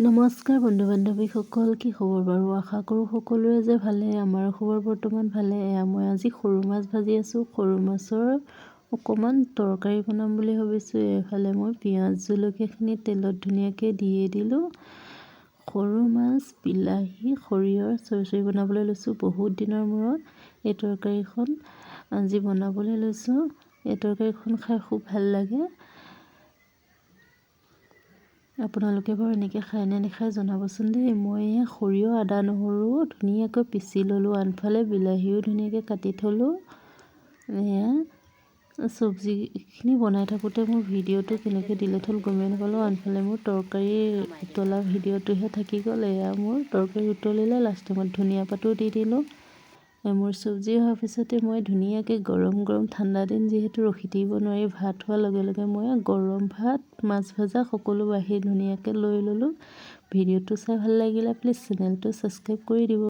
নমস্কাৰ বন্ধু বান্ধৱীসকল, কি খবৰ বাৰু? আশা কৰোঁ সকলোৰে যে ভালে। আমাৰ খবৰ বৰ্তমান ভালে। মই আজি সৰু মাছ ভাজি আছোঁ। সৰু মাছৰ অকণমান তৰকাৰী বনাম বুলি ভাবিছোঁ। এইফালে মই পিঁয়াজ জলকীয়াখিনি তেলত ধুনীয়াকৈ দিয়ে দিলোঁ। সৰু মাছ, বিলাহী, সৰিয়হৰ চৰচৰি বনাবলৈ লৈছোঁ। বহুত দিনৰ মূৰত এই তৰকাৰীখন আজি বনাবলৈ লৈছোঁ। এই তৰকাৰীখন খাই খুব ভাল লাগে। আপোনালোকে বাৰু এনেকৈ খায় নে নেখায় জনাবচোন দেই। মই সৰিয়হ, আদা, নহৰু ধুনীয়াকৈ পিচি ল'লোঁ। আনফালে বিলাহীও ধুনীয়াকৈ কাটি থ'লোঁ। চব্জিখিনি বনাই থাকোঁতে মোৰ ভিডিঅ'টো কেনেকৈ ডিলিট হ'ল গমেই নাপালোঁ। আনফালে মোৰ তৰকাৰী উতলা ভিডিঅ'টোহে থাকি গ'ল। মোৰ তৰকাৰী উতলিলে লাষ্টত মই ধনিয়া পাতো দি দিলোঁ। মোৰ চব্জি হোৱাৰ পিছতে মই ধুনীয়াকৈ গৰম গৰম, ঠাণ্ডা দিন যিহেতু ৰখি থাকিব নোৱাৰি, ভাত হোৱাৰ লগে লগে মই গৰম ভাত, মাছ ভাজা সকলো বাঢ়ি ধুনীয়াকৈ লৈ ল'লোঁ। ভিডিঅ'টো চাই ভাল লাগিলে প্লিজ চেনেলটো ছাবস্ক্ৰাইব কৰি দিব।